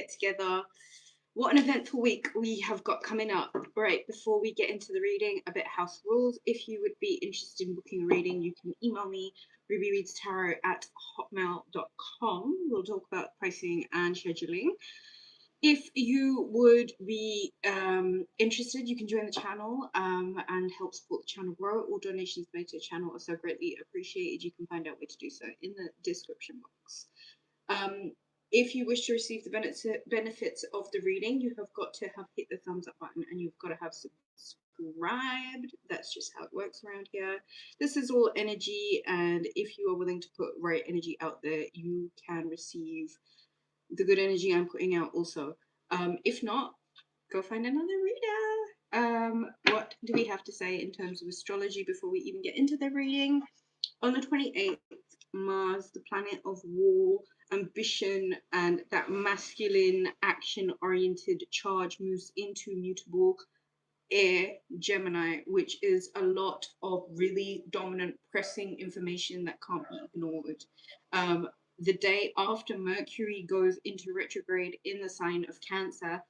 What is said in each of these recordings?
get together. What an eventful week we have got coming up. Right, before we get into the reading, a bit of house rules. If you would be interested in booking a reading, you can email me, rubyreadstarot@hotmail.com. We'll talk about pricing and scheduling. If you would be interested, you can join the channel and help support the channel grow. All donations made to the channel are so greatly appreciated. You can find out where to do so in the description box. If you wish to receive the benefits of the reading, you have got to have hit the thumbs up button and you've got to have subscribed. That's just how it works around here. This is all energy, and if you are willing to put right energy out there, you can receive the good energy I'm putting out also. If not, go find another reader. What do we have to say in terms of astrology before we even get into the reading? On the 28th, Mars, the planet of war, ambition, and that masculine, action-oriented charge, moves into mutable air Gemini, which is a lot of really dominant, pressing information that can't be ignored. The day after Mercury goes into retrograde in the sign of Cancer,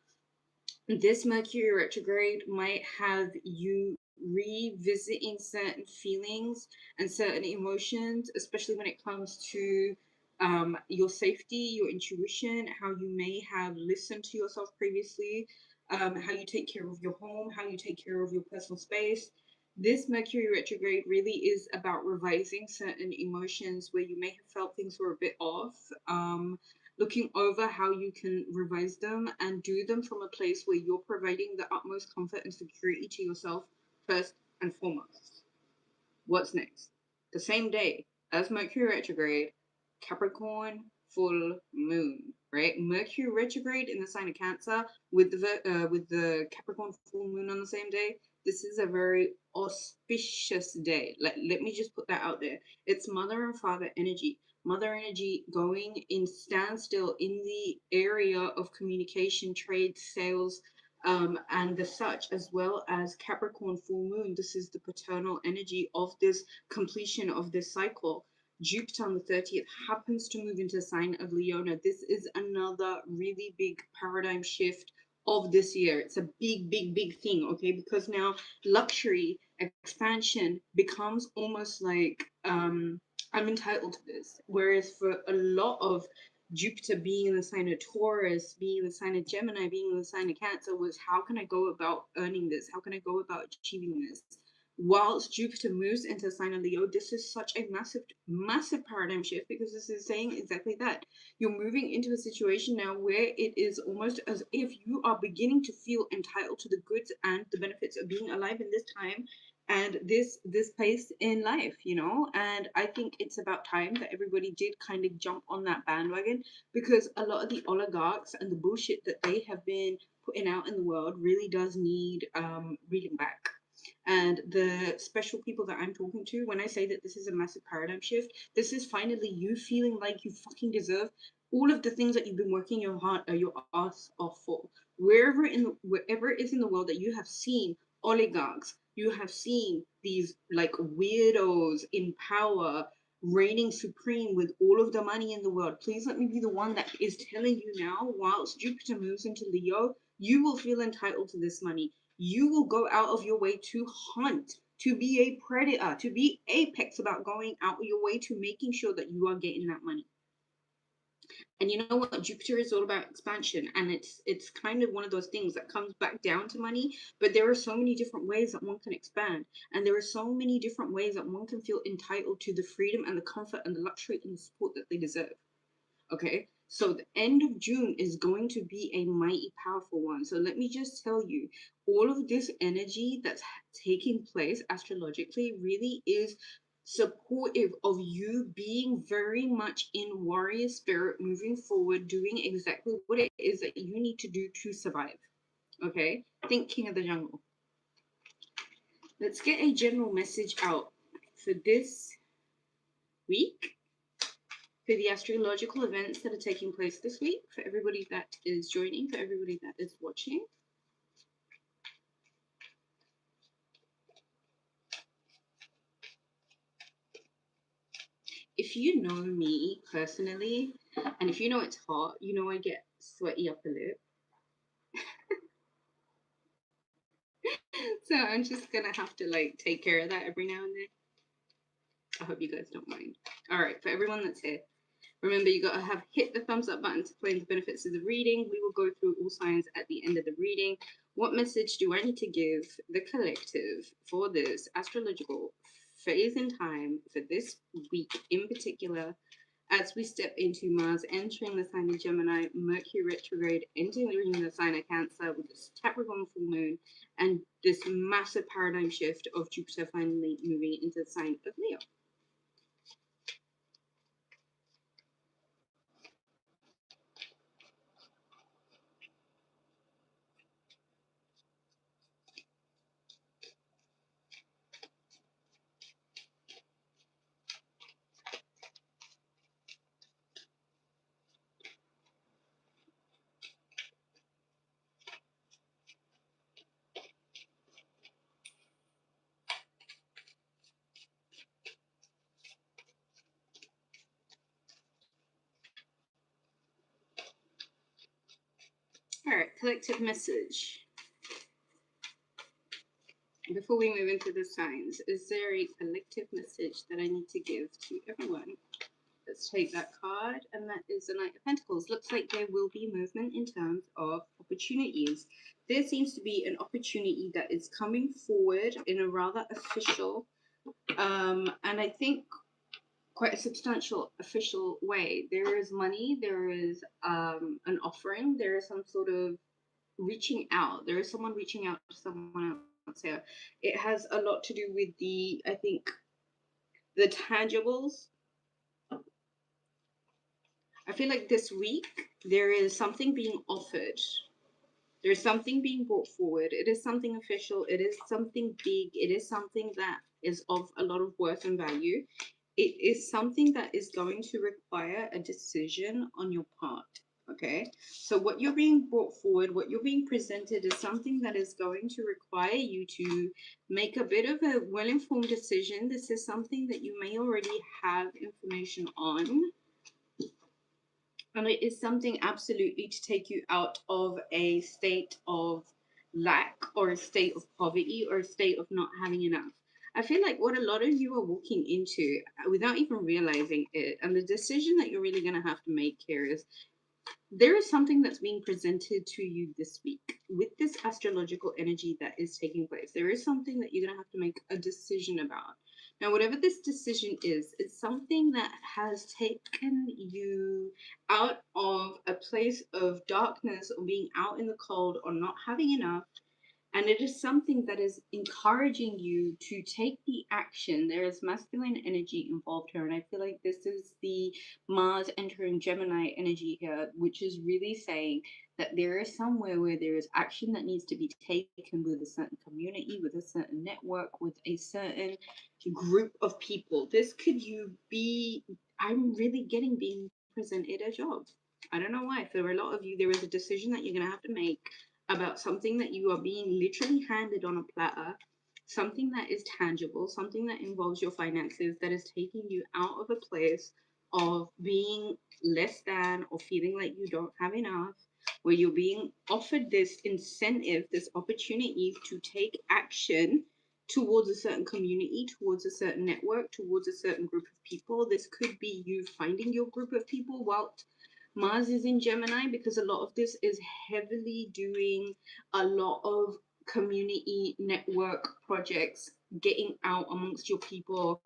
this Mercury retrograde might have you revisiting certain feelings and certain emotions, especially when it comes to your safety, your intuition, how you may have listened to yourself previously, how you take care of your home, how you take care of your personal space. This Mercury retrograde really is about revising certain emotions where you may have felt things were a bit off. Looking over how you can revise them and do them from a place where you're providing the utmost comfort and security to yourself first and foremost. What's next? The same day as Mercury retrograde, Capricorn full moon, right? Mercury retrograde in the sign of Cancer with the Capricorn full moon on the same day. This is a very auspicious day. Let me just put that out there. It's mother and father energy. Mother energy going in standstill in the area of communication, trade, sales, and the such, as well as Capricorn full moon. This is the paternal energy of this completion of this cycle. Jupiter on the 30th happens to move into the sign of Leona. This is another really big paradigm shift of this year. It's a big, big, big thing, okay? Because now luxury expansion becomes almost like I'm entitled to this. Whereas for a lot of Jupiter being in the sign of Taurus, being in the sign of Gemini, being in the sign of Cancer, was how can I go about earning this? How can I go about achieving this? Whilst Jupiter moves into the sign of Leo, this is such a massive, massive paradigm shift, because this is saying exactly that. You're moving into a situation now where it is almost as if you are beginning to feel entitled to the goods and the benefits of being alive in this time and this place in life, you know. And I think it's about time that everybody did kind of jump on that bandwagon, because a lot of the oligarchs and the bullshit that they have been putting out in the world really does need reading back. And the special people that I'm talking to, when I say that this is a massive paradigm shift, this is finally you feeling like you fucking deserve all of the things that you've been working your heart or your ass off for. Wherever it is in the world that you have seen oligarchs, you have seen these like weirdos in power reigning supreme with all of the money in the world. Please let me be the one that is telling you now, whilst Jupiter moves into Leo, you will feel entitled to this money. You will go out of your way to hunt, to be a predator, to be apex about going out of your way to making sure that you are getting that money. And you know what? Jupiter is all about expansion, and it's kind of one of those things that comes back down to money. But there are so many different ways that one can expand, and there are so many different ways that one can feel entitled to the freedom and the comfort and the luxury and the support that they deserve. Okay, so the end of June is going to be a mighty powerful one. So let me just tell you, all of this energy that's taking place astrologically really is supportive of you being very much in warrior spirit, moving forward, doing exactly what it is that you need to do to survive. Okay, think King of the Jungle. Let's get a general message out for this week, for the astrological events that are taking place this week, for everybody that is joining, for everybody that is watching. If you know me personally, and if you know it's hot, you know I get sweaty upper lip. So I'm just gonna have to like take care of that every now and then. I hope you guys don't mind. All right, for everyone that's here, remember you gotta have hit the thumbs up button to claim the benefits of the reading. We will go through all signs at the end of the reading. What message do I need to give the collective for this astrological phase in time for this week in particular, as we step into Mars entering the sign of Gemini, Mercury retrograde entering the sign of Cancer with this Capricorn full moon, and this massive paradigm shift of Jupiter finally moving into the sign of Leo. All right, collective message. Before we move into the signs, is there a collective message that I need to give to everyone? Let's take that card, and that is the Knight of Pentacles. Looks like there will be movement in terms of opportunities. There seems to be an opportunity that is coming forward in a rather official, and I think quite a substantial official way. There is money, there is an offering, there is some sort of reaching out. There is someone reaching out to someone else here. It has a lot to do with the, I think, the tangibles. I feel like this week there is something being offered. There's something being brought forward. It is something official. It is something big. It is something that is of a lot of worth and value. It is something that is going to require a decision on your part. Okay, so what you're being brought forward, what you're being presented is something that is going to require you to make a bit of a well-informed decision. This is something that you may already have information on. And it is something absolutely to take you out of a state of lack or a state of poverty or a state of not having enough. I feel like what a lot of you are walking into without even realizing it, and the decision that you're really going to have to make here is there is something that's being presented to you this week with this astrological energy that is taking place. There is something that you're going to have to make a decision about. Now, whatever this decision is, it's something that has taken you out of a place of darkness or being out in the cold or not having enough. And it is something that is encouraging you to take the action. There is masculine energy involved here. And I feel like this is the Mars entering Gemini energy here, which is really saying that there is somewhere where there is action that needs to be taken with a certain community, with a certain network, with a certain group of people. This could you be, I'm really getting being presented a job. I don't know why. For a lot of you, there is a decision that you're going to have to make about something that you are being literally handed on a platter, something that is tangible, something that involves your finances, that is taking you out of a place of being less than or feeling like you don't have enough, where you're being offered this incentive, this opportunity to take action towards a certain community, towards a certain network, towards a certain group of people. This could be you finding your group of people while Mars is in Gemini, because a lot of this is heavily doing a lot of community network projects, getting out amongst your people,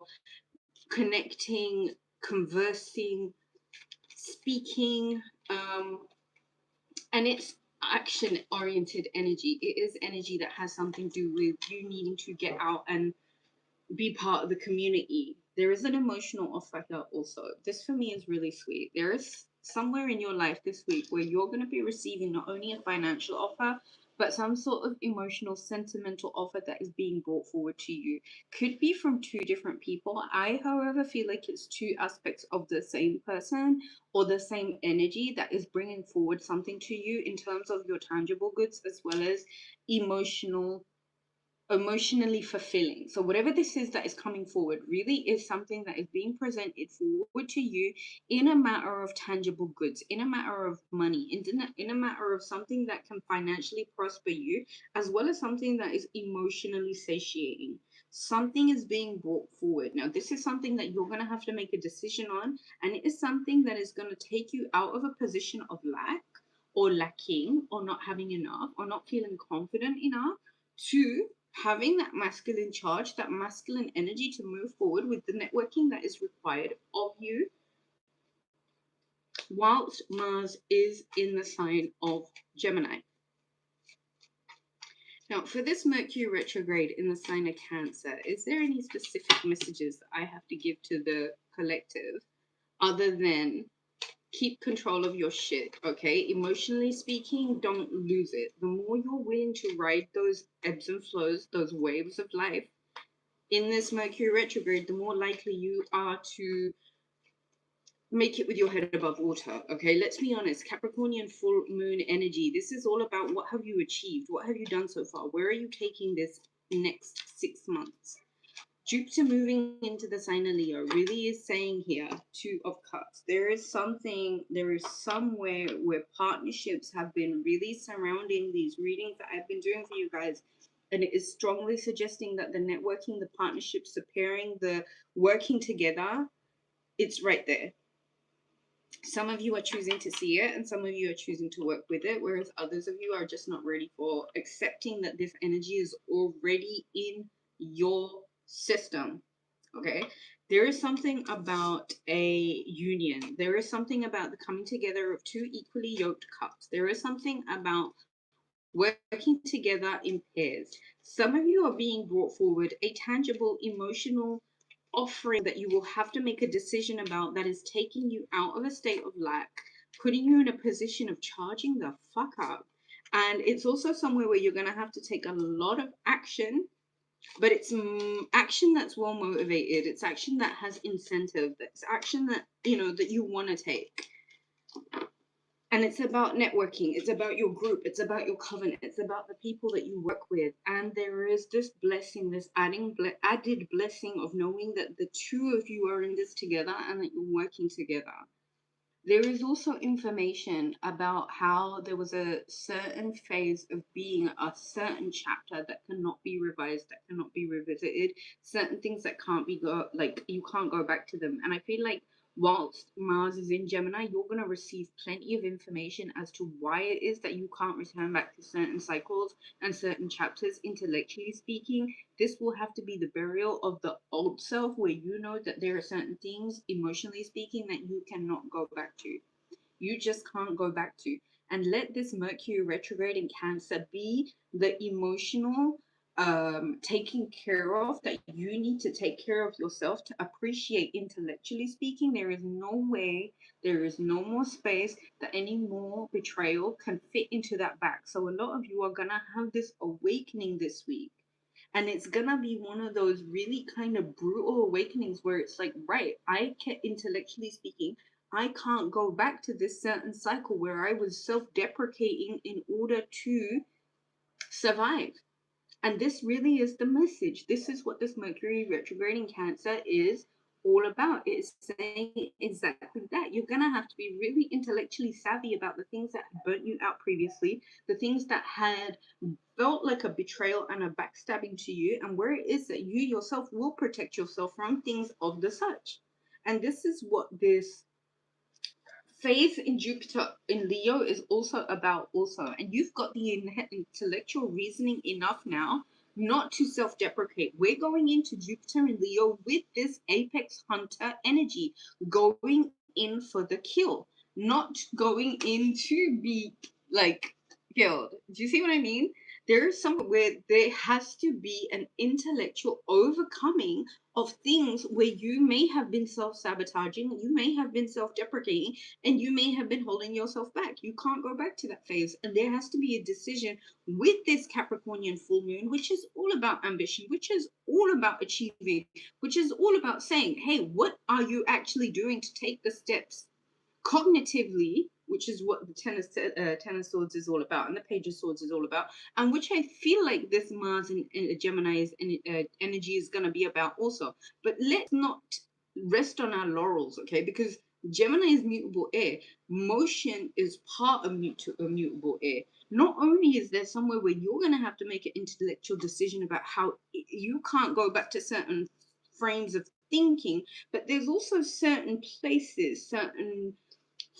connecting, conversing, speaking, and it's action oriented energy. It is energy that has something to do with you needing to get out and be part of the community. There is an emotional offer here also. This for me is really sweet. There is somewhere in your life this week where you're going to be receiving not only a financial offer, but some sort of emotional, sentimental offer that is being brought forward to you. Could be from two different people. I, however, feel like it's two aspects of the same person or the same energy that is bringing forward something to you in terms of your tangible goods as well as emotional emotionally fulfilling. So whatever this is that is coming forward really is something that is being presented forward to you in a matter of tangible goods, in a matter of money, in a matter of something that can financially prosper you, as well as something that is emotionally satiating. Something is being brought forward. Now, this is something that you're going to have to make a decision on, and it is something that is going to take you out of a position of lack or lacking or not having enough or not feeling confident enough to having that masculine charge, that masculine energy to move forward with the networking that is required of you whilst Mars is in the sign of Gemini. Now, for this Mercury retrograde in the sign of Cancer, is there any specific messages that I have to give to the collective other than keep control of your shit, okay? Emotionally speaking, don't lose it. The more you're willing to ride those ebbs and flows, those waves of life, in this Mercury retrograde, the more likely you are to make it with your head above water. Okay, let's be honest. Capricornian full moon energy. This is all about what have you achieved? What have you done so far? Where are you taking this next 6 months? Jupiter moving into the sign of Leo really is saying here, Two of Cups. There is somewhere where partnerships have been really surrounding these readings that I've been doing for you guys. And it is strongly suggesting that the networking, the partnerships, the pairing, the working together, it's right there. Some of you are choosing to see it and some of you are choosing to work with it, whereas others of you are just not ready for accepting that this energy is already in your system. Okay, there is something about a union. There is something about the coming together of two equally yoked cups. There is something about working together in pairs. Some of you are being brought forward a tangible emotional offering that you will have to make a decision about that is taking you out of a state of lack, putting you in a position of charging the fuck up. And it's also somewhere where you're going to have to take a lot of action, but it's action that's well motivated. It's action that has incentive. That's action that, that you want to take. And it's about networking. It's about your group. It's about your covenant. It's about the people that you work with. And there is this blessing, this added blessing of knowing that the two of you are in this together and that you're working together. There is also information about how there was a certain phase of being a certain chapter that cannot be revised, that cannot be revisited, certain things that can't be you can't go back to them. And I feel like whilst Mars is in Gemini, you're going to receive plenty of information as to why it is that you can't return back to certain cycles and certain chapters, intellectually speaking. This will have to be the burial of the old self, where you know that there are certain things, emotionally speaking, that you cannot go back to. You just can't go back to. And let this Mercury retrograde in Cancer be the emotional taking care of that you need to take care of yourself to appreciate. Intellectually speaking, there is no way, there is no more space that any more betrayal can fit into that back. So a lot of you are gonna have this awakening this week, and it's gonna be one of those really kind of brutal awakenings where it's like, right, I can, intellectually speaking, I can't go back to this certain cycle where I was self-deprecating in order to survive. And this really is the message. This is what this Mercury retrograde in Cancer is all about. It's saying exactly that. You're going to have to be really intellectually savvy about the things that had burnt you out previously, the things that had felt like a betrayal and a backstabbing to you, and where it is that you yourself will protect yourself from things of the such. And this is what this faith in Jupiter in Leo is also about also. And you've got the intellectual reasoning enough now not to self-deprecate. We're going into Jupiter in Leo with this apex hunter energy, going in for the kill, not going in to be like killed. Do you see what I mean? There's somewhere where there has to be an intellectual overcoming of things where you may have been self-sabotaging, you may have been self-deprecating, and you may have been holding yourself back. You can't go back to that phase. And there has to be a decision with this Capricornian full moon, which is all about ambition, which is all about achieving, which is all about saying, hey, what are you actually doing to take the steps cognitively which is what the Ten of Swords is all about, and the Page of Swords is all about, and which I feel like this Mars and Gemini's energy is going to be about also. But let's not rest on our laurels, okay? Because Gemini is mutable air. Motion is part of mutable air. Not only is there somewhere where you're going to have to make an intellectual decision about how you can't go back to certain frames of thinking, but there's also certain places, certain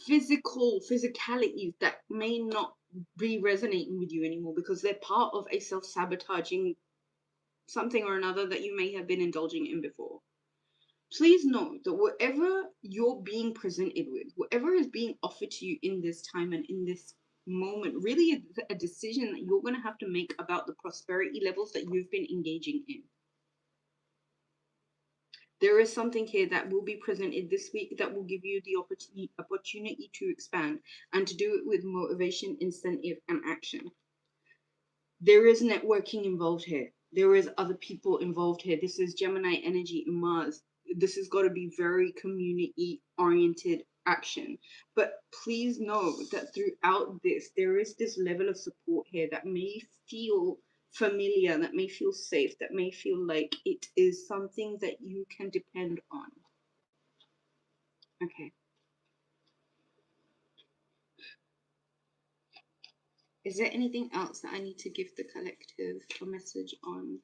physicalities that may not be resonating with you anymore because they're part of a self-sabotaging something or another that you may have been indulging in before. Please know that whatever you're being presented with, whatever is being offered to you in this time and in this moment, really is a decision that you're going to have to make about the prosperity levels that you've been engaging in. There is something here that will be presented this week that will give you the opportunity to expand and to do it with motivation, incentive, and action. There is networking involved here. There is other people involved here. This is Gemini energy in Mars. This has got to be very community oriented action. But please know that throughout this, there is this level of support here that may feel familiar, that may feel safe, that may feel like it is something that you can depend on. Okay. Is there anything else that I need to give the collective a message on?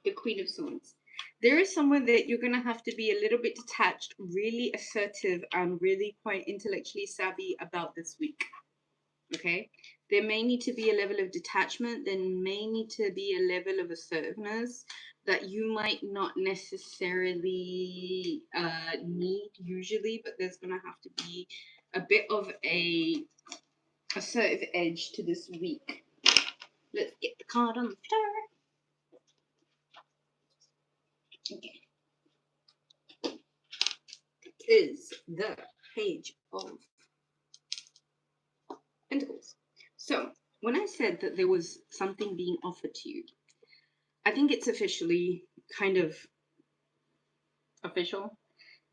The Queen of Swords. There is someone that you're going to have to be a little bit detached, really assertive, and really quite intellectually savvy about this week. Okay? There may need to be a level of detachment. There may need to be a level of assertiveness that you might not necessarily need usually, but there's going to have to be a bit of a assertive edge to this week. Let's get the card on the floor. Okay. Is the Page of Pentacles. So, when I said that there was something being offered to you, I think it's officially kind of official.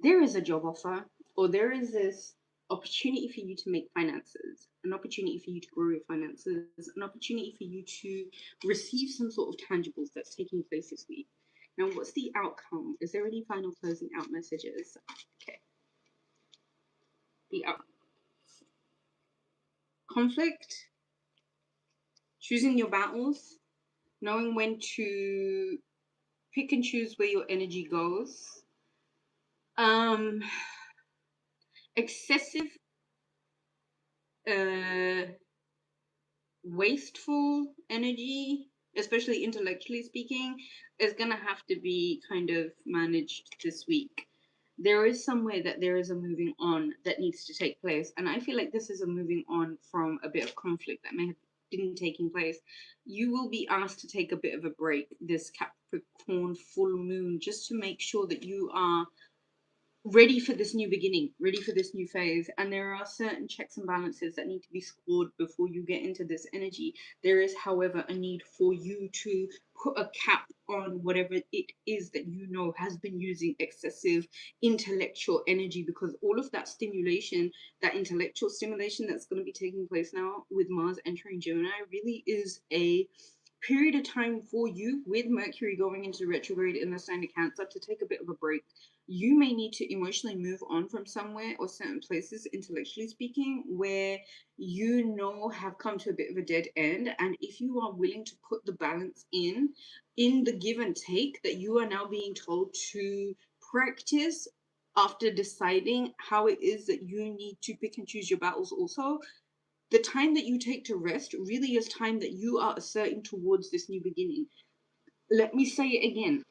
There is a job offer, or there is this opportunity for you to make finances, an opportunity for you to grow your finances, an opportunity for you to receive some sort of tangibles that's taking place this week. Now, what's the outcome? Is there any final closing out messages? Okay. The outcome. Conflict, choosing your battles, knowing when to pick and choose where your energy goes. Excessive, wasteful energy, especially intellectually speaking, is gonna have to be kind of managed this week. There is somewhere that there is a moving on that needs to take place, and I feel like this is a moving on from a bit of conflict that may have been taking place. You will be asked to take a bit of a break this Capricorn full moon, just to make sure that you are ready for this new beginning, ready for this new phase. And there are certain checks and balances that need to be scored before you get into this energy. There is, however, a need for you to put a cap on whatever it is that you know has been using excessive intellectual energy, because all of that stimulation, that intellectual stimulation that's going to be taking place now with Mars entering Gemini, really is a period of time for you, with Mercury going into retrograde in the sign of Cancer, to take a bit of a break. You may need to emotionally move on from somewhere or certain places, intellectually speaking, where you know have come to a bit of a dead end. And if you are willing to put the balance in the give and take that you are now being told to practice after deciding how it is that you need to pick and choose your battles also, the time that you take to rest really is time that you are asserting towards this new beginning. Let me say it again.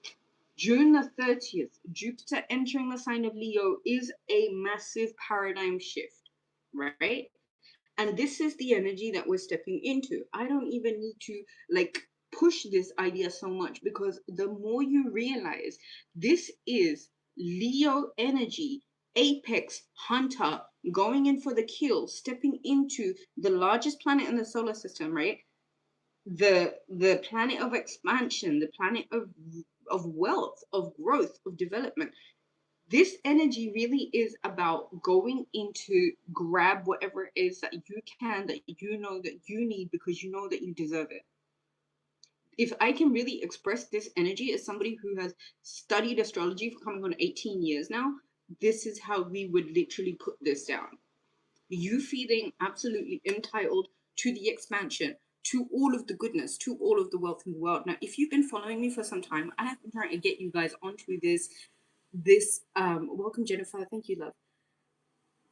June the 30th, Jupiter entering the sign of Leo is a massive paradigm shift, right? And this is the energy that we're stepping into. I don't even need to push this idea so much, because the more you realize this is Leo energy, apex hunter, going in for the kill, stepping into the largest planet in the solar system, right? The planet of expansion, the planet of wealth, of growth, of development. This energy really is about going into grab whatever it is that you can, that you know that you need, because you know that you deserve it. If I can really express this energy as somebody who has studied astrology for coming on 18 years now, this is how we would literally put this down. You feeling absolutely entitled to the expansion, to all of the goodness, to all of the wealth in the world. Now, if you've been following me for some time, I have been trying to get you guys onto this welcome Jennifer, thank you, love.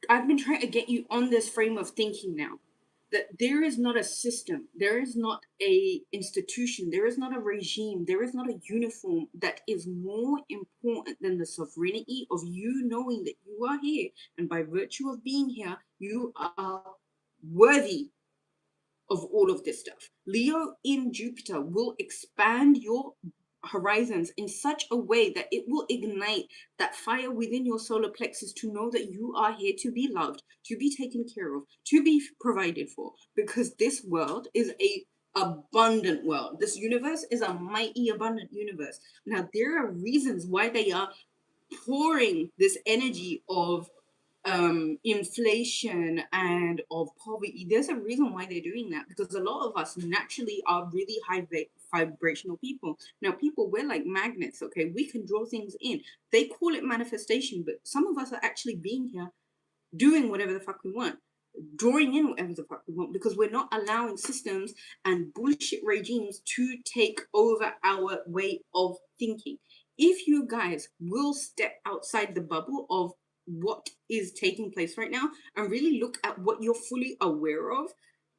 I've been trying to get you on this frame of thinking now, that there is not a system, there is not a institution, there is not a regime, there is not a uniform that is more important than the sovereignty of you knowing that you are here, and by virtue of being here, you are worthy of all of this stuff. Leo in Jupiter will expand your horizons in such a way that it will ignite that fire within your solar plexus to know that you are here to be loved, to be taken care of, to be provided for, because this world is a abundant world. This universe is a mighty abundant universe. Now there are reasons why they are pouring this energy of inflation and of poverty. There's a reason why they're doing that, because a lot of us naturally are really high vibrational people. Now, people, we're like magnets, okay? We can draw things in. They call it manifestation, but some of us are actually being here doing whatever the fuck we want, drawing in whatever the fuck we want, because we're not allowing systems and bullshit regimes to take over our way of thinking. If you guys will step outside the bubble of what is taking place right now and really look at what you're fully aware of,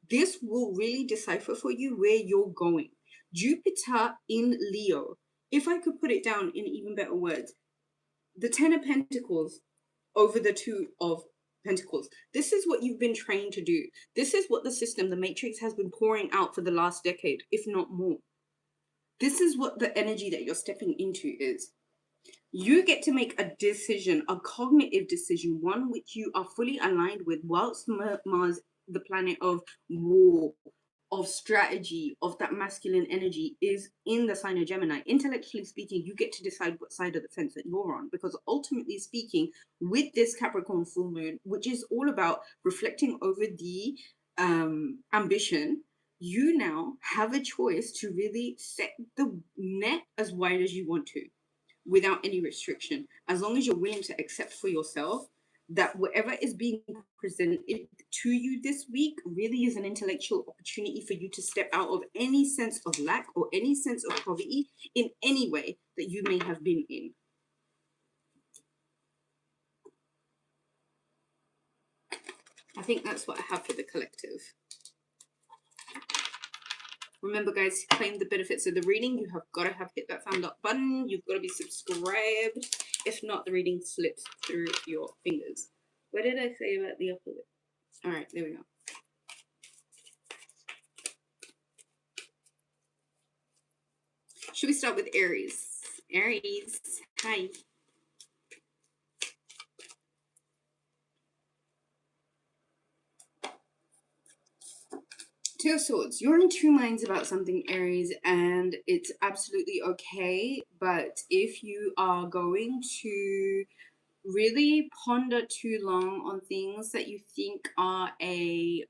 this will really decipher for you where you're going. Jupiter in Leo, if I could put it down in even better words, the Ten of Pentacles over the Two of Pentacles. This is what you've been trained to do. This is what the system, the matrix, has been pouring out for the last decade, if not more. This is what the energy that you're stepping into is. You get to make a decision, a cognitive decision, one which you are fully aligned with, whilst Mars, the planet of war, of strategy, of that masculine energy, is in the sign of Gemini. Intellectually speaking, you get to decide what side of the fence that you're on, because ultimately speaking, with this Capricorn full moon, which is all about reflecting over the ambition, you now have a choice to really set the net as wide as you want to, without any restriction, as long as you're willing to accept for yourself that whatever is being presented to you this week really is an intellectual opportunity for you to step out of any sense of lack or any sense of poverty in any way that you may have been in. I think that's what I have for the collective. Remember, guys, to claim the benefits of the reading, you have got to have hit that thumbs up button. You've got to be subscribed. If not, the reading slips through your fingers. What did I say about the upper lip? All right, there we go. Should we start with Aries? Aries, hi. Two of Swords. You're in two minds about something, Aries, and it's absolutely okay. But if you are going to really ponder too long on things that you think are a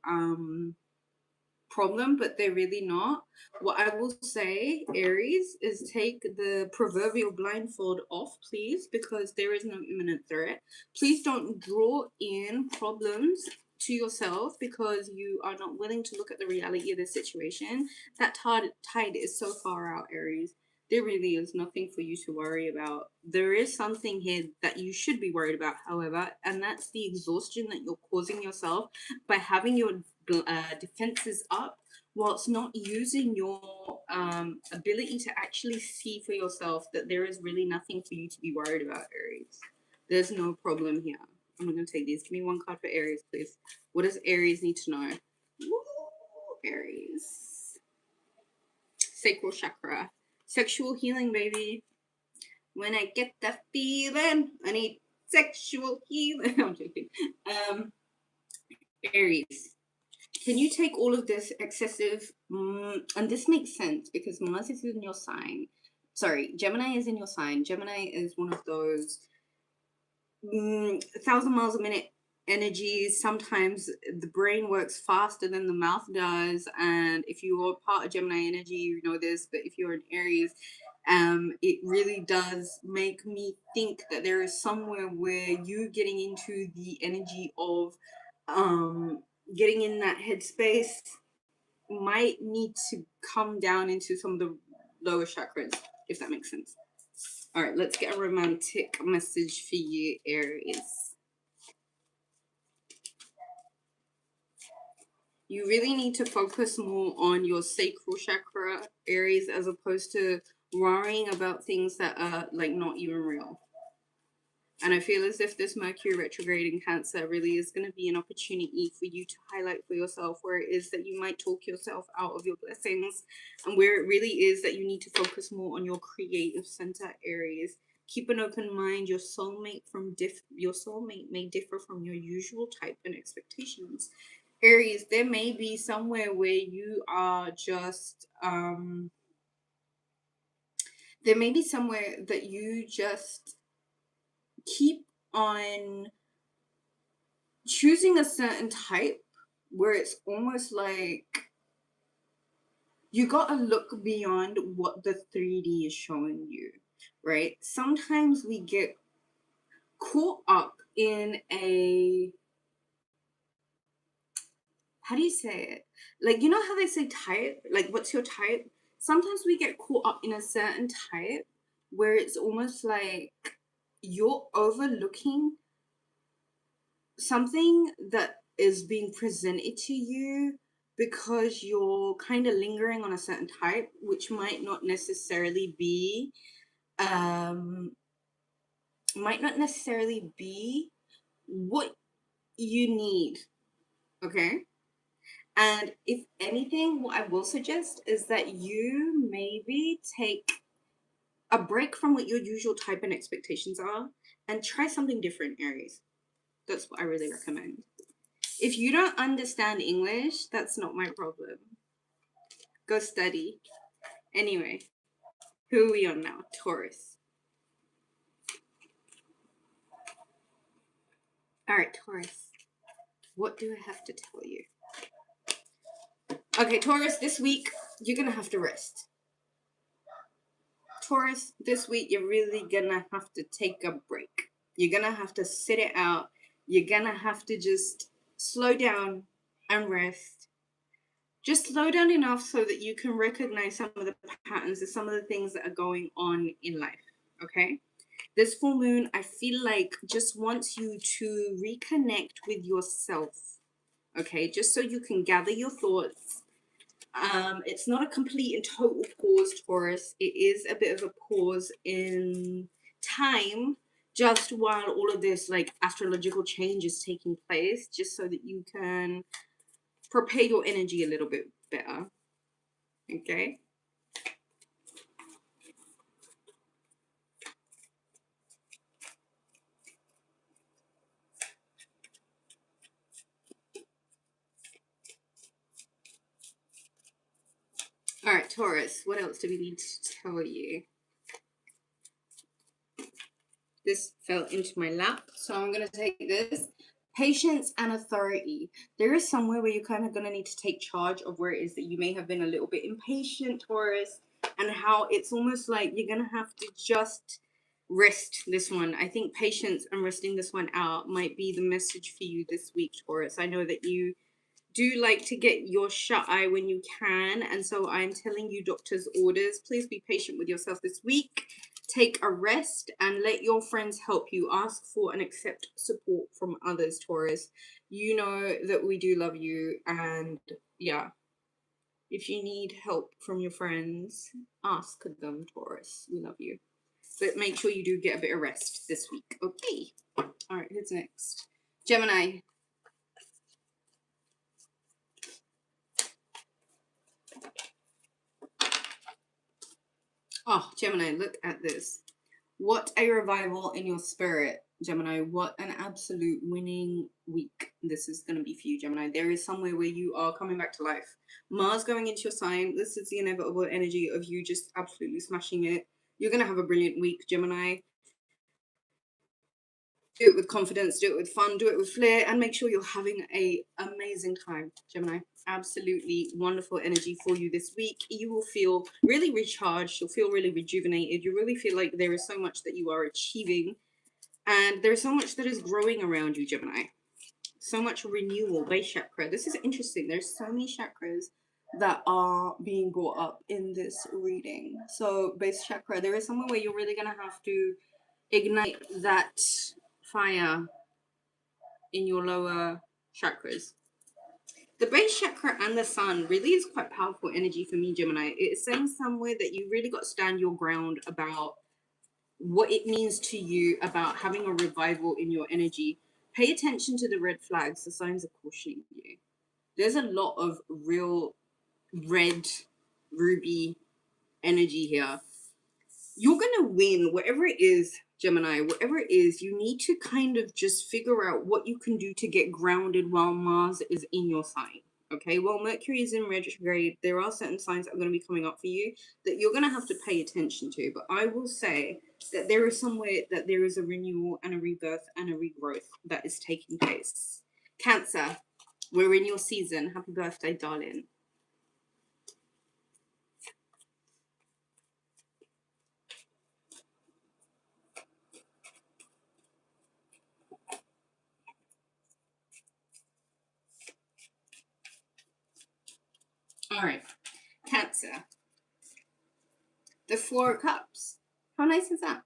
problem, but they're really not, what I will say, Aries, is take the proverbial blindfold off, please, because there is no imminent threat. Please don't draw in problems to yourself because you are not willing to look at the reality of the situation. That tide is so far out, Aries. There really is nothing for you to worry about. There is something here that you should be worried about, however, and that's the exhaustion that you're causing yourself by having your defenses up whilst not using your ability to actually see for yourself that there is really nothing for you to be worried about, Aries. There's no problem here. I'm not going to take these. Give me one card for Aries, please. What does Aries need to know? Woo, Aries. Sacral chakra. Sexual healing, baby. When I get that feeling, I need sexual healing. I'm joking. Aries. Can you take all of this excessive, and this makes sense because Mars is in your sign. Sorry, Gemini is in your sign. Gemini is one of those 1,000 miles a minute energies. Sometimes the brain works faster than the mouth does, and if you are part of Gemini energy, you know this. But if you're an Aries, it really does make me think that there is somewhere where you're getting into the energy of getting in that headspace might need to come down into some of the lower chakras, if that makes sense. All right, let's get a romantic message for you, Aries. You really need to focus more on your sacral chakra, Aries, as opposed to worrying about things that are like not even real. And I feel as if this Mercury retrograde in Cancer really is going to be an opportunity for you to highlight for yourself where it is that you might talk yourself out of your blessings, and where it really is that you need to focus more on your creative center, Aries. Keep an open mind. Your soulmate may differ from your usual type and expectations. Aries, there may be somewhere where you are just there may be somewhere that you just keep on choosing a certain type where it's almost like you gotta look beyond what the 3D is showing you, right? Sometimes we get caught up in a, how do you say it? Like, you know how they say type? Like, what's your type? Sometimes we get caught up in a certain type where it's almost like you're overlooking something that is being presented to you because you're kind of lingering on a certain type, which um might not necessarily be what you need. Okay. And if anything, what I will suggest is that you maybe take a break from what your usual type and expectations are and try something different, Aries. That's what I really recommend. If you don't understand English, that's not my problem. Go study. Anyway, who are we on now? Taurus. All right, Taurus. What do I have to tell you? Okay, Taurus, this week, you're going to have to rest. Taurus, this week, you're really going to have to take a break. You're going to have to sit it out. You're going to have to just slow down and rest. Just slow down enough so that you can recognize some of the patterns and some of the things that are going on in life, okay? This full moon, I feel like, just wants you to reconnect with yourself, okay? Just so you can gather your thoughts. It's not a complete and total pause, Taurus. It is a bit of a pause in time, just while all of this like astrological change is taking place, just so that you can prepare your energy a little bit better. Okay. All right, Taurus, what else do we need to tell you? This fell into my lap, so I'm going to take this. Patience and authority. There is somewhere where you're kind of going to need to take charge of where it is that you may have been a little bit impatient, Taurus, and how it's almost like you're going to have to just rest this one. I think patience and resting this one out might be the message for you this week, Taurus. I know that you do like to get your shut eye when you can, and so I'm telling you doctor's orders. Please be patient with yourself this week. Take a rest and let your friends help you. Ask for and accept support from others, Taurus. You know that we do love you, and yeah, if you need help from your friends, ask them, Taurus. We love you, but make sure you do get a bit of rest this week. Okay. All right, who's next? Gemini. Oh, Gemini, look at this. What a revival in your spirit. Gemini, what an absolute winning week this is going to be for you, Gemini. There is somewhere where you are coming back to life. Mars going into your sign. This is the inevitable energy of you just absolutely smashing it. You're going to have a brilliant week, Gemini. Do it with confidence, do it with fun, do it with flair, and make sure you're having a amazing time, Gemini. Absolutely wonderful energy for you this week. You will feel really recharged. You'll feel really rejuvenated. You really feel like there is so much that you are achieving, and there's so much that is growing around you, Gemini. So much renewal. Base chakra. This is interesting. There's so many chakras that are being brought up in this reading. So base chakra, there is somewhere where you're really gonna have to ignite that fire in your lower chakras. The base chakra and the sun really is quite powerful energy for me, Gemini. It's saying somewhere that you really got to stand your ground about what it means to you about having a revival in your energy. Pay attention to the red flags, the signs of cautioning you. There's a lot of real red ruby energy here. You're gonna win whatever it is, Gemini. Whatever it is, you need to kind of just figure out what you can do to get grounded while Mars is in your sign. Okay, well, Mercury is in retrograde. There are certain signs that are going to be coming up for you that you're going to have to pay attention to. But I will say that there is somewhere that there is a renewal and a rebirth and a regrowth that is taking place. Cancer, we're in your season. Happy birthday, darling. All right, Cancer. The Four of Cups. How nice is that?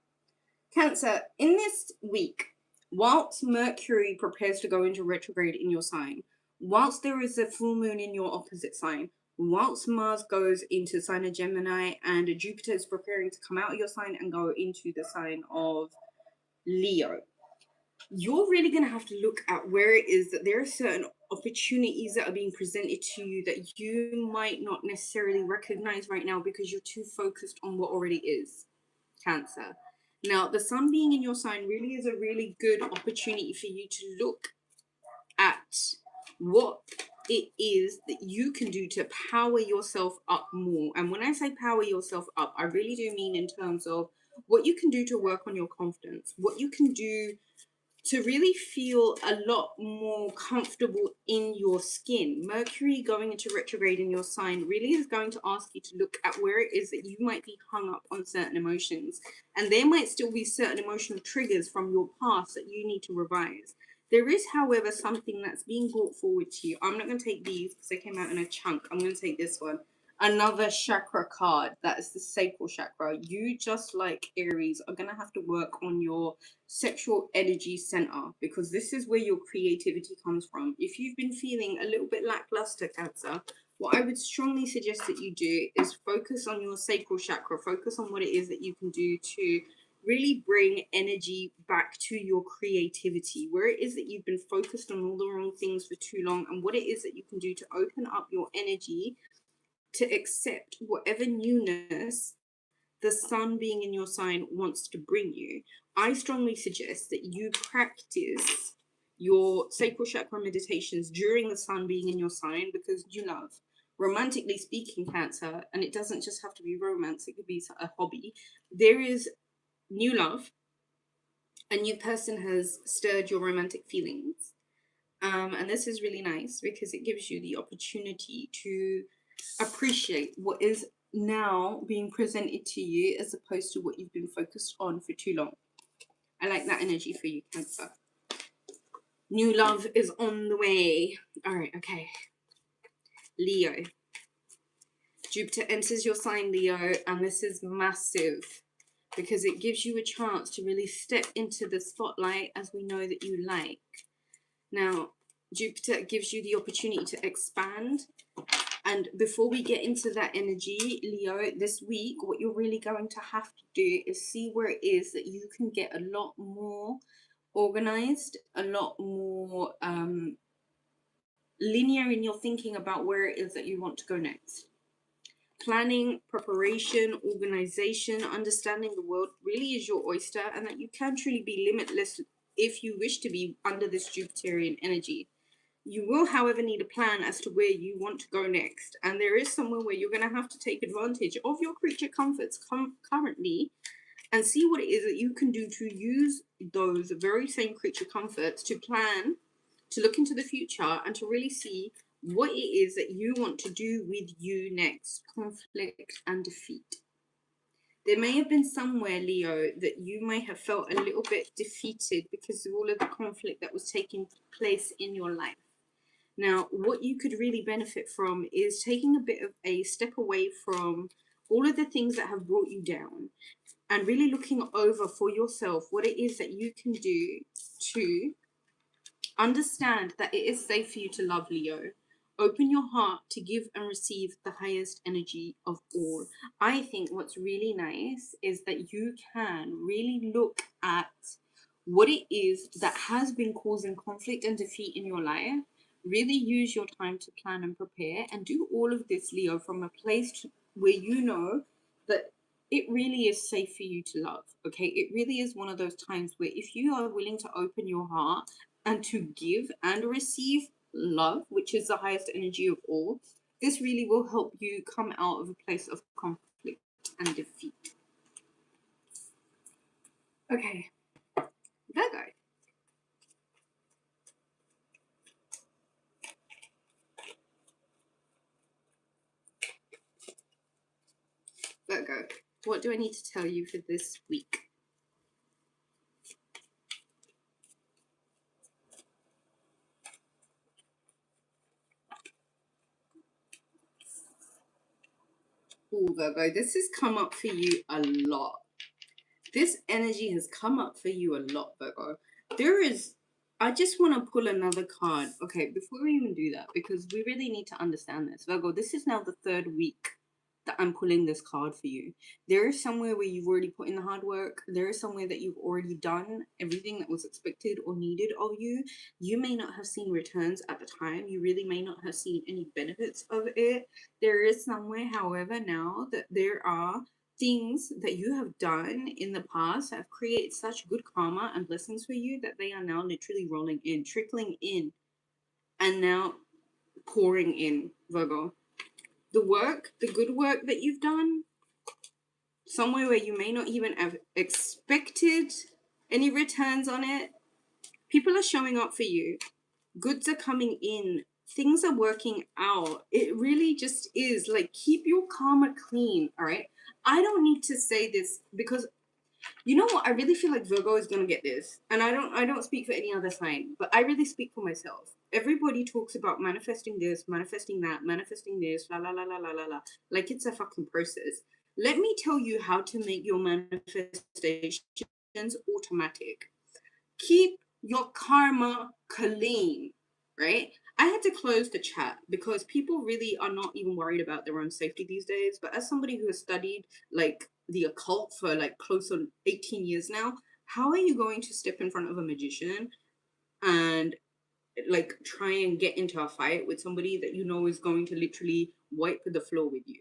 Cancer, in this week, whilst Mercury prepares to go into retrograde in your sign, whilst there is a full moon in your opposite sign, whilst Mars goes into sign of Gemini and Jupiter is preparing to come out of your sign and go into the sign of Leo, you're really going to have to look at where it is that there are certain opportunities that are being presented to you that you might not necessarily recognize right now because you're too focused on what already is. Cancer. Now, the sun being in your sign really is a really good opportunity for you to look at what it is that you can do to power yourself up more. And when I say power yourself up, I really do mean in terms of what you can do to work on your confidence, what you can do to really feel a lot more comfortable in your skin. Mercury going into retrograde in your sign really is going to ask you to look at where it is that you might be hung up on certain emotions. And there might still be certain emotional triggers from your past that you need to revise. There is, however, something that's being brought forward to you. I'm not going to take these because they came out in a chunk. I'm going to take this one. Another chakra card. That is the sacral chakra. You, just like Aries, are going to have to work on your sexual energy center because this is where your creativity comes from. If you've been feeling a little bit lackluster, Cancer, what I would strongly suggest that you do is focus on your sacral chakra, focus on what it is that you can do to really bring energy back to your creativity, where it is that you've been focused on all the wrong things for too long, and what it is that you can do to open up your energy to accept whatever newness the sun being in your sign wants to bring you. I strongly suggest that you practice your sacral chakra meditations during the sun being in your sign because you love. Romantically speaking, Cancer, and it doesn't just have to be romance, it could be a hobby. There is new love, a new person has stirred your romantic feelings. And this is really nice because it gives you the opportunity to appreciate what is now being presented to you as opposed to what you've been focused on for too long. I like that energy for you, Cancer. New love is on the way. All right, okay. Leo. Jupiter enters your sign, Leo, and this is massive because it gives you a chance to really step into the spotlight as we know that you like. Now, Jupiter gives you the opportunity to expand. And before we get into that energy, Leo, this week, what you're really going to have to do is see where it is that you can get a lot more organized, a lot more linear in your thinking about where it is that you want to go next. Planning, preparation, organization, understanding the world really is your oyster, and that you can truly be limitless if you wish to be under this Jupiterian energy. You will, however, need a plan as to where you want to go next. And there is somewhere where you're going to have to take advantage of your creature comforts currently and see what it is that you can do to use those very same creature comforts to plan, to look into the future, and to really see what it is that you want to do with you next. Conflict and defeat. There may have been somewhere, Leo, that you may have felt a little bit defeated because of all of the conflict that was taking place in your life. Now, what you could really benefit from is taking a bit of a step away from all of the things that have brought you down and really looking over for yourself what it is that you can do to understand that it is safe for you to love, Leo. Open your heart to give and receive the highest energy of all. I think what's really nice is that you can really look at what it is that has been causing conflict and defeat in your life. Really use your time to plan and prepare and do all of this, Leo, from a place where you know that it really is safe for you to love. Okay, it really is one of those times where if you are willing to open your heart and to give and receive love, which is the highest energy of all, this really will help you come out of a place of conflict and defeat. Okay, Virgo. Virgo, what do I need to tell you for this week? Oh, Virgo, this has come up for you a lot. This energy has come up for you a lot, Virgo. I just want to pull another card. Okay, before we even do that, because we really need to understand this. Virgo, this is now the 3rd week that I'm pulling this card for you. There is somewhere where you've already put in the hard work. There is somewhere that you've already done everything that was expected or needed of you. You may not have seen returns at the time. You really may not have seen any benefits of it. There is somewhere, however, now that there are things that you have done in the past that have created such good karma and blessings for you that they are now literally rolling in, trickling in, and now pouring in, Virgo. The work, the good work that you've done, somewhere where you may not even have expected any returns on it, people are showing up for you. Goods are coming in. Things are working out. It really just is like, keep your karma clean, all right? I don't need to say this because you know what? I really feel like Virgo is gonna get this, and I don't speak for any other sign, but I really speak for myself. Everybody talks about manifesting this, manifesting that, manifesting this, la la la la la la la, like it's a fucking process. Let me tell you how to make your manifestations automatic. Keep your karma clean, right? I had to close the chat because people really are not even worried about their own safety these days. But as somebody who has studied like the occult for like close to 18 years now, how are you going to step in front of a magician and like try and get into a fight with somebody that you know is going to literally wipe the floor with you?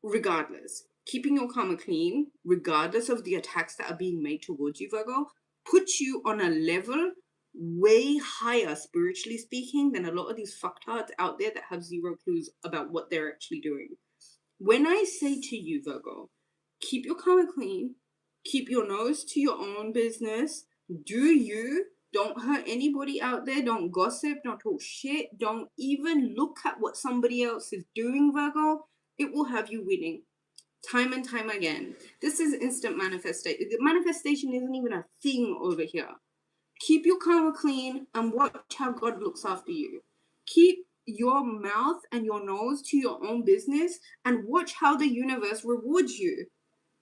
Regardless, keeping your karma clean, regardless of the attacks that are being made towards you, Virgo, puts you on a level way higher, spiritually speaking, than a lot of these fucktards out there that have zero clues about what they're actually doing. When I say to you, Virgo, keep your karma clean, keep your nose to your own business, do you, don't hurt anybody out there, don't gossip, don't talk shit, don't even look at what somebody else is doing, Virgo, it will have you winning. Time and time again. This is instant manifestation. The manifestation isn't even a thing over here. Keep your karma clean and watch how God looks after you. Keep your mouth and your nose to your own business and watch how the universe rewards you.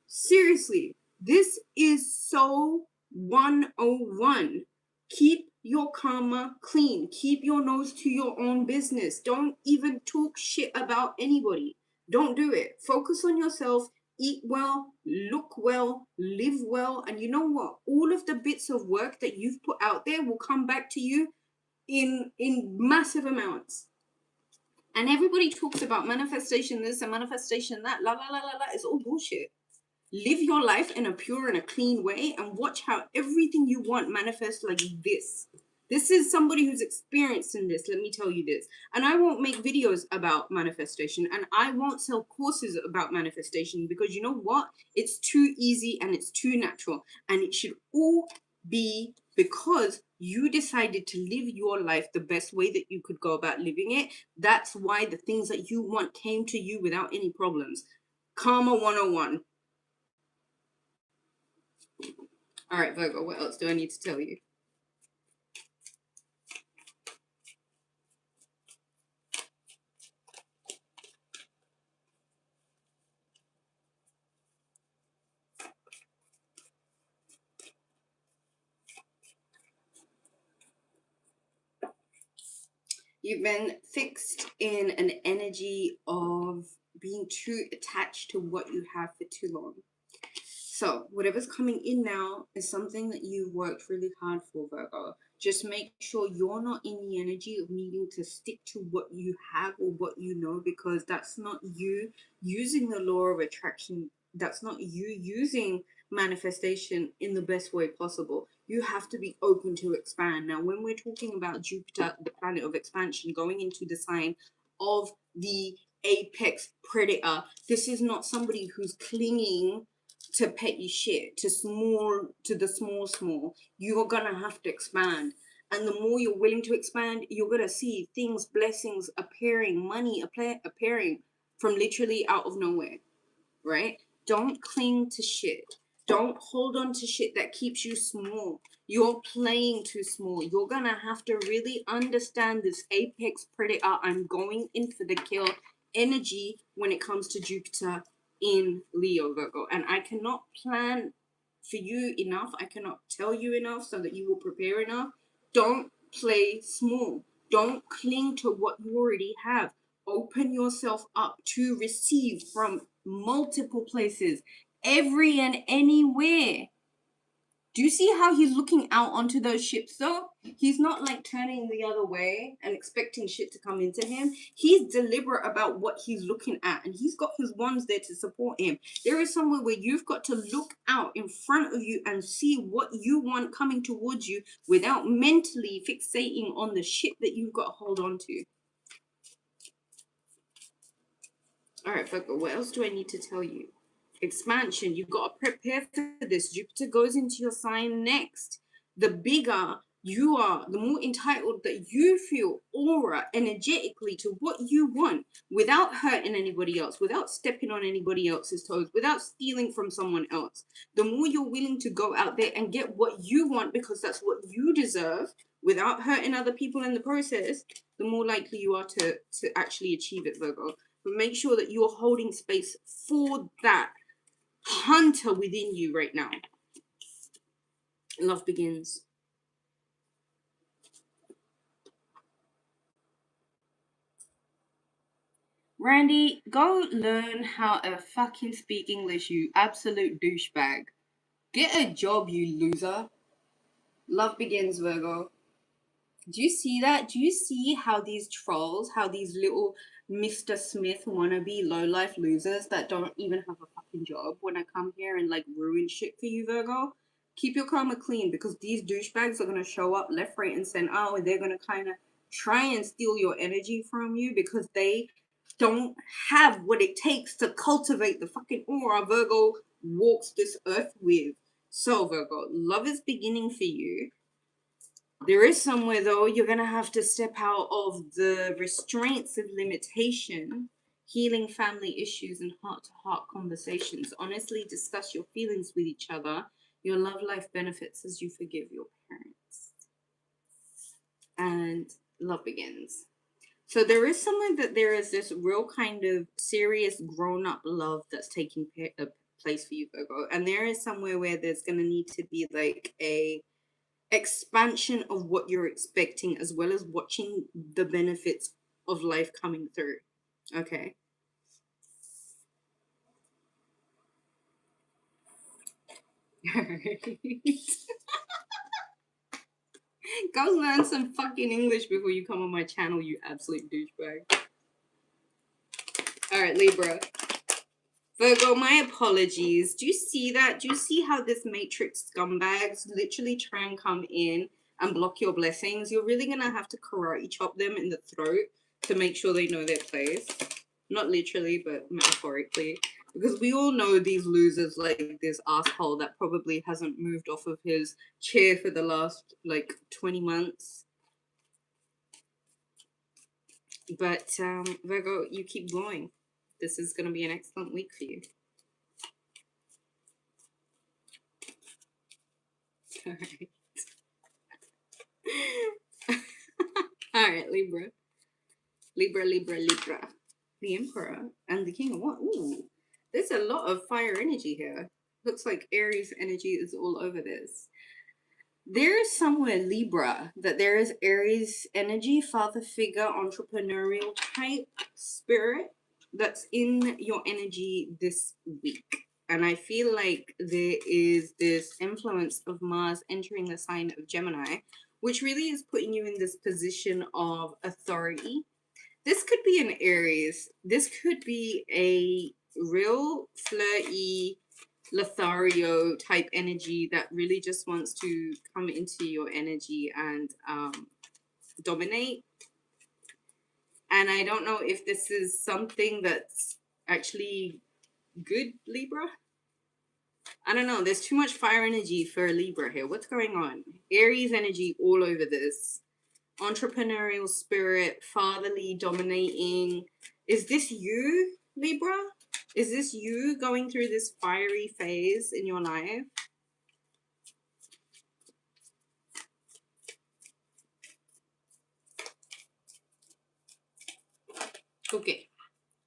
Seriously, this is so 101. Keep your karma clean. Keep your nose to your own business. Don't even talk shit about anybody. Don't do it. Focus on yourself. Eat well, look well, live well. And you know what? All of the bits of work that you've put out there will come back to you in massive amounts. And everybody talks about manifestation this and manifestation that. La la la la la. It's all bullshit. Live your life in a pure and a clean way and watch how everything you want manifests like this. This is somebody who's experienced in this, let me tell you this. And I won't make videos about manifestation, and I won't sell courses about manifestation, because you know what? It's too easy and it's too natural. And it should all be because you decided to live your life the best way that you could go about living it. That's why the things that you want came to you without any problems. Karma 101. All right, Virgo, what else do I need to tell you? You've been fixed in an energy of being too attached to what you have for too long. So whatever's coming in now is something that you've worked really hard for, Virgo. Just make sure you're not in the energy of needing to stick to what you have or what you know, because that's not you using the law of attraction. That's not you using manifestation in the best way possible. You have to be open to expand. Now, when we're talking about Jupiter, the planet of expansion, going into the sign of the apex predator, this is not somebody who's clinging to petty shit, to the small. You're gonna have to expand. And the more you're willing to expand, you're gonna see things, blessings appearing, money appearing from literally out of nowhere, right? Don't cling to shit. Don't hold on to shit that keeps you small. You're playing too small. You're gonna have to really understand this apex predator, I'm going in for the kill energy when it comes to Jupiter in Leo, Virgo. And I cannot plan for you enough. I cannot tell you enough so that you will prepare enough. Don't play small. Don't cling to what you already have. Open yourself up to receive from multiple places, every and anywhere. Do you see how he's looking out onto those ships though? He's not like turning the other way and expecting shit to come into him. He's deliberate about what he's looking at, and he's got his ones there to support him. There is somewhere where you've got to look out in front of you and see what you want coming towards you without mentally fixating on the shit that you've got to hold on to. All right, Virgo, what else do I need to tell you? Expansion. You've got to prepare for this. Jupiter goes into your sign next. The bigger you are, the more entitled that you feel aura energetically to what you want without hurting anybody else, without stepping on anybody else's toes, without stealing from someone else. The more you're willing to go out there and get what you want because that's what you deserve without hurting other people in the process, the more likely you are to actually achieve it, Virgo. But make sure that you're holding space for that hunter within you right now. Love begins. Randy, go learn how to fucking speak English, you absolute douchebag. Get a job, you loser. Love begins, Virgo. Do you see that? Do you see how these trolls, how these little Mr. Smith wannabe low-life losers that don't even have a fucking job when I come here and like ruin shit for you, Virgo? Keep your karma clean, because these douchebags are gonna show up left, right, and center. Oh, and they're gonna kind of try and steal your energy from you because they don't have what it takes to cultivate the fucking aura Virgo walks this earth with. So, Virgo, love is beginning for you. There is somewhere, though, you're going to have to step out of the restraints of limitation, healing family issues and heart-to-heart conversations. Honestly discuss your feelings with each other. Your love life benefits as you forgive your parents. And love begins. So there is somewhere that there is this real kind of serious grown-up love that's taking place for you, Virgo. And there is somewhere where there's going to need to be like a expansion of what you're expecting, as well as watching the benefits of life coming through. Okay. Go learn some fucking English before you come on my channel, you absolute douchebag. All right, Libra. Virgo, my apologies. Do you see that? Do you see how this matrix scumbags literally try and come in and block your blessings? You're really going to have to karate chop them in the throat to make sure they know their place. Not literally, but metaphorically. Because we all know these losers, like this asshole that probably hasn't moved off of his chair for the last, like, 20 months. But, Virgo, you keep going. This is going to be an excellent week for you. All right. All right, Libra. Libra, Libra, Libra. The Emperor and the King of Wands. Ooh, there's a lot of fire energy here. Looks like Aries energy is all over this. There is somewhere, Libra, that there is Aries energy, father figure, entrepreneurial type spirit that's in your energy this week. And I feel like there is this influence of Mars entering the sign of Gemini, which really is putting you in this position of authority. This could be an Aries. This could be a real flirty Lothario type energy that really just wants to come into your energy and dominate. And I don't know if this is something that's actually good, Libra. I don't know. There's too much fire energy for Libra here. What's going on? Aries energy all over this. Entrepreneurial spirit, fatherly, dominating. Is this you, Libra? Is this you going through this fiery phase in your life? Okay.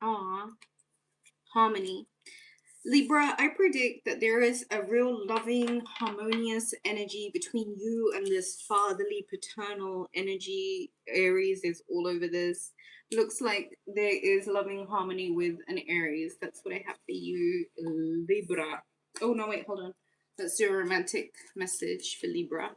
Aw. Harmony. Libra, I predict that there is a real loving, harmonious energy between you and this fatherly, paternal energy. Aries is all over this. Looks like there is loving harmony with an Aries. That's what I have for you, Libra. Oh, no, wait, hold on. That's your romantic message for Libra.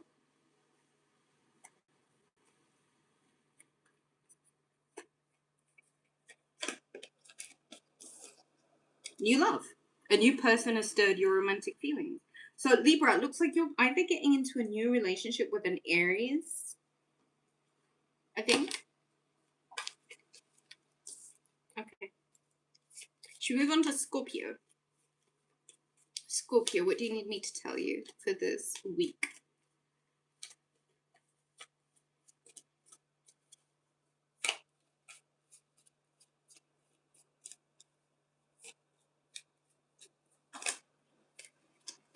New love. A new person has stirred your romantic feelings. So, Libra, it looks like you're either getting into a new relationship with an Aries, I think. Okay. Should we move on to Scorpio? Scorpio, what do you need me to tell you for this week?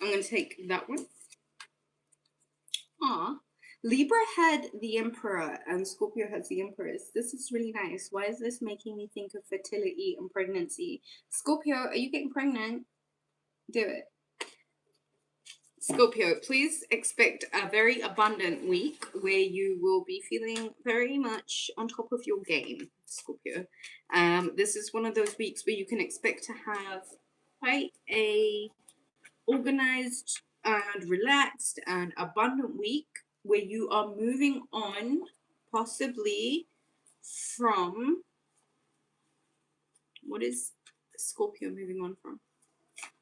I'm going to take that one. Ah, Libra had the Emperor and Scorpio has the Empress. This is really nice. Why is this making me think of fertility and pregnancy? Scorpio, are you getting pregnant? Do it. Scorpio, please expect a very abundant week where you will be feeling very much on top of your game, Scorpio. This is one of those weeks where you can expect to have quite a organized and relaxed and abundant week where you are moving on possibly from what is Scorpio moving on from?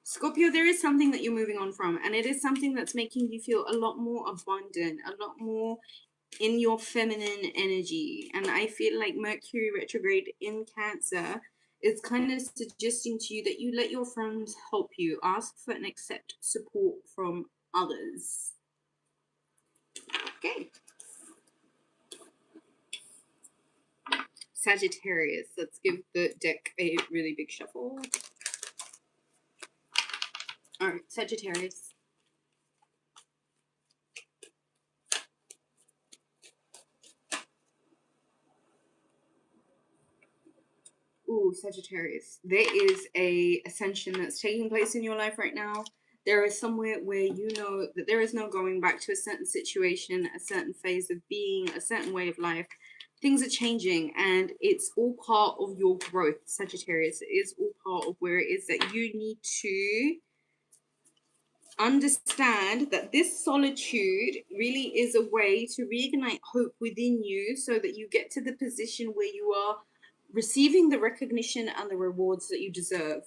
Scorpio, there is something that you're moving on from, and it is something that's making you feel a lot more abundant, a lot more in your feminine energy. And I feel like Mercury retrograde in Cancer is kind of suggesting to you that you let your friends help you, ask for and accept support from others. Okay. Sagittarius, let's give the deck a really big shuffle. All right, Sagittarius. Ooh, Sagittarius. There is a ascension that's taking place in your life right now. There is somewhere where you know that there is no going back to a certain situation, a certain phase of being, a certain way of life. Things are changing and it's all part of your growth, Sagittarius. It is all part of where it is that you need to understand that this solitude really is a way to reignite hope within you so that you get to the position where you are receiving the recognition and the rewards that you deserve.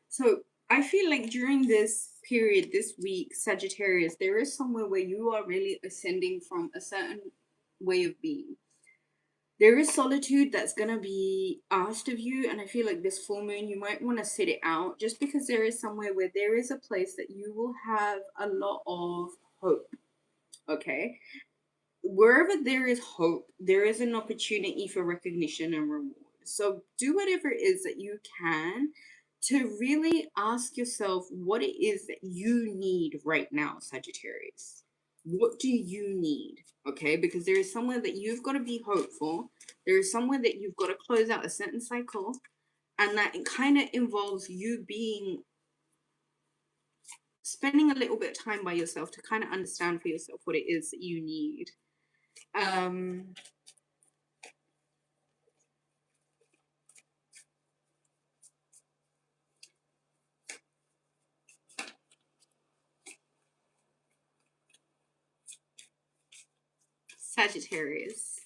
So I feel like during this period, this week, Sagittarius, there is somewhere where you are really ascending from a certain way of being. There is solitude that's going to be asked of you, and I feel like this full moon, you might want to sit it out, just because there is somewhere where there is a place that you will have a lot of hope. Okay, wherever there is hope, there is an opportunity for recognition and reward. So do whatever it is that you can to really ask yourself what it is that you need right now, Sagittarius. What do you need? Okay, because there is somewhere that you've got to be hopeful. There is somewhere that you've got to close out a certain cycle, and that kind of involves you being spending a little bit of time by yourself to kind of understand for yourself what it is that you need. Um, Sagittarius.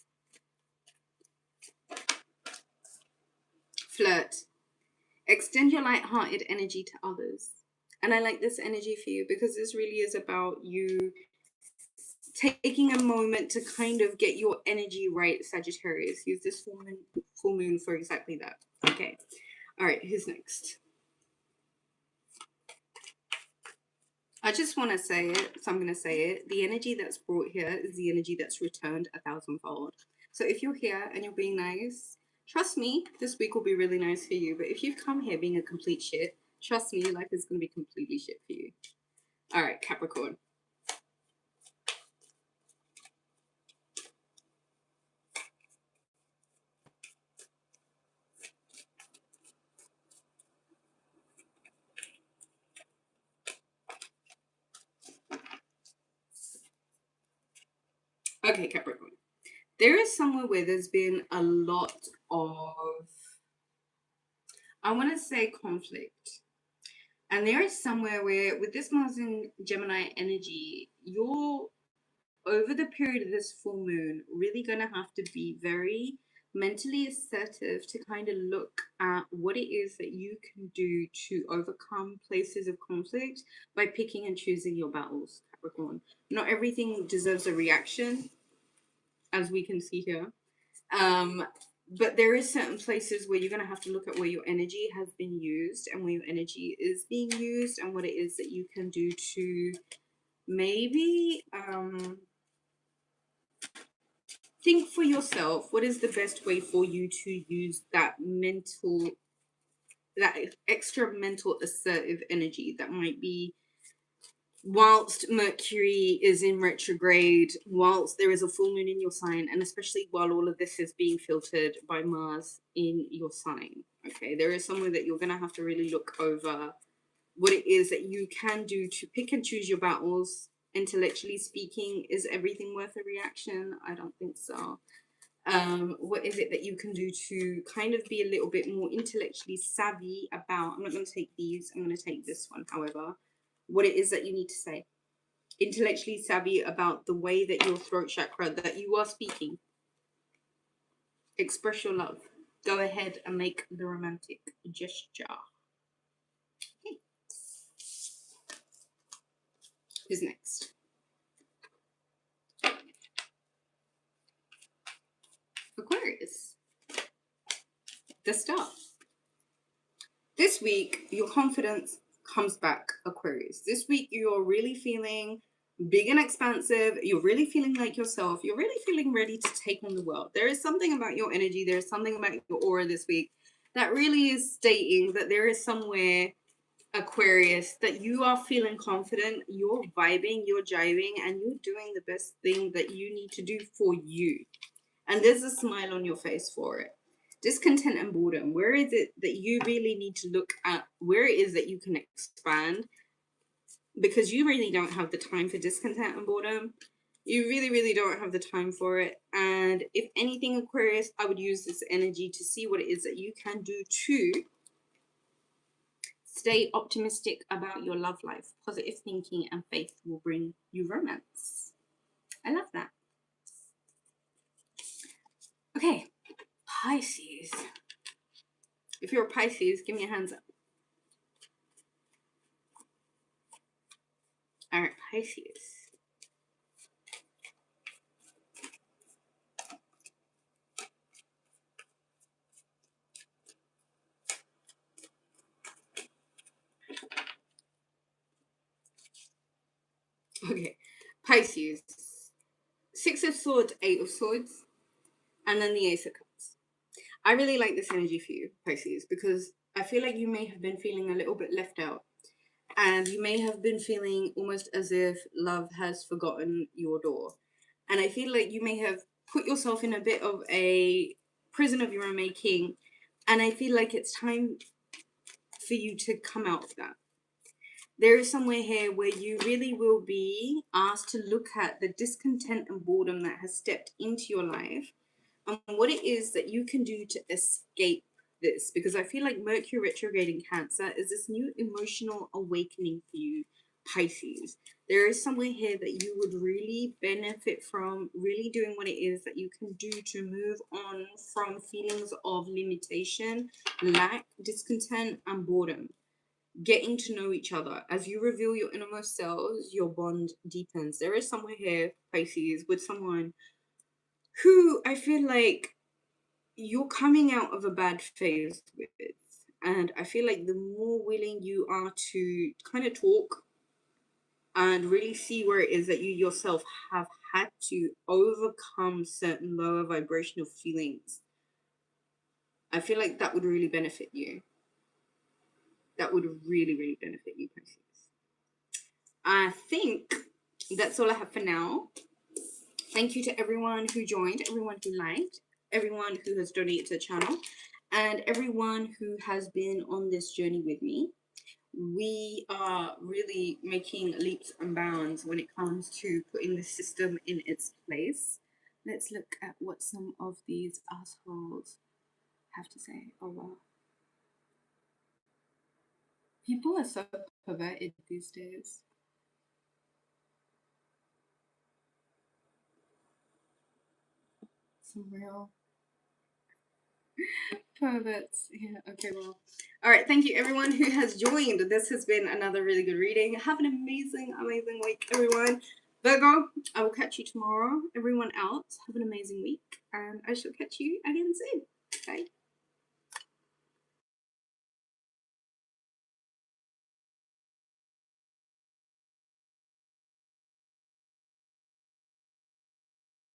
Flirt. Extend your light-hearted energy to others. And I like this energy for you because this really is about you taking a moment to kind of get your energy right, Sagittarius. Use this full moon for exactly that. Okay. All right, who's next? I just want to say it, so I'm going to say it. The energy that's brought here is the energy that's returned 1,000-fold. So if you're here and you're being nice, trust me, this week will be really nice for you. But if you've come here being a complete shit, trust me, life is going to be completely shit for you. All right, Capricorn. Okay, Capricorn. There is somewhere where there's been a lot of, I want to say, conflict. And there is somewhere where, with this Mars in Gemini energy, you're, over the period of this full moon, really going to have to be very mentally assertive to kind of look at what it is that you can do to overcome places of conflict by picking and choosing your battles, Capricorn. Not everything deserves a reaction, as we can see here. Um, but there is certain places where you're going to have to look at where your energy has been used and where your energy is being used and what it is that you can do to maybe think for yourself what is the best way for you to use that extra mental assertive energy that might be whilst Mercury is in retrograde, whilst there is a full moon in your sign, and especially while all of this is being filtered by Mars in your sign. Okay, there is somewhere that you're going to have to really look over what it is that you can do to pick and choose your battles. Intellectually speaking, is everything worth a reaction? I don't think so. What is it that you can do to kind of be a little bit more intellectually savvy about? I'm not going to take these, I'm going to take this one, however, what it is that you need to say. Intellectually savvy about the way that your throat chakra that you are speaking. Express your love. Go ahead and make the romantic gesture. Okay. Who's next? Aquarius. The star. This week, your confidence comes back, Aquarius. This week, you're really feeling big and expansive. You're really feeling like yourself. You're really feeling ready to take on the world. There is something about your energy, there is something about your aura this week that really is stating that there is somewhere, Aquarius, that you are feeling confident, you're vibing, you're jiving, and you're doing the best thing that you need to do for you. And there's a smile on your face for it. Discontent and boredom. Where is it that you really need to look at where it is that you can expand? Because you really don't have the time for discontent and boredom. You really, really don't have the time for it. And if anything, Aquarius, I would use this energy to see what it is that you can do to stay optimistic about your love life. Positive thinking and faith will bring you romance. I love that. Okay, Pisces. If you're a Pisces, give me a hands up. Pisces. Okay, Pisces. Six of Swords, Eight of Swords, and then the Ace of Cups. I really like this energy for you, Pisces, because I feel like you may have been feeling a little bit left out. And you may have been feeling almost as if love has forgotten your door. And I feel like you may have put yourself in a bit of a prison of your own making. And I feel like it's time for you to come out of that. There is somewhere here where you really will be asked to look at the discontent and boredom that has stepped into your life and what it is that you can do to escape this. Because I feel like Mercury retrograde in Cancer is this new emotional awakening for you, Pisces. There is somewhere here that you would really benefit from really doing what it is that you can do to move on from feelings of limitation, lack, discontent, and boredom. Getting to know each other. As you reveal your innermost selves, your bond deepens. There is somewhere here, Pisces, with someone who I feel like you're coming out of a bad phase with. And I feel like the more willing you are to kind of talk and really see where it is that you yourself have had to overcome certain lower vibrational feelings, I feel like that would really benefit you. That would really, really benefit you, Pisces. I think that's all I have for now. Thank you to everyone who joined, everyone who liked, everyone who has donated to the channel, and everyone who has been on this journey with me. We are really making leaps and bounds when it comes to putting the system in its place. Let's look at what some of these assholes have to say. Oh wow. People are so perverted these days. Some real perverts. Yeah, okay, well. All right, thank you everyone who has joined. This has been another really good reading. Have an amazing, amazing week, everyone. Virgo, I will catch you tomorrow. Everyone else, have an amazing week, and I shall catch you again soon. Bye.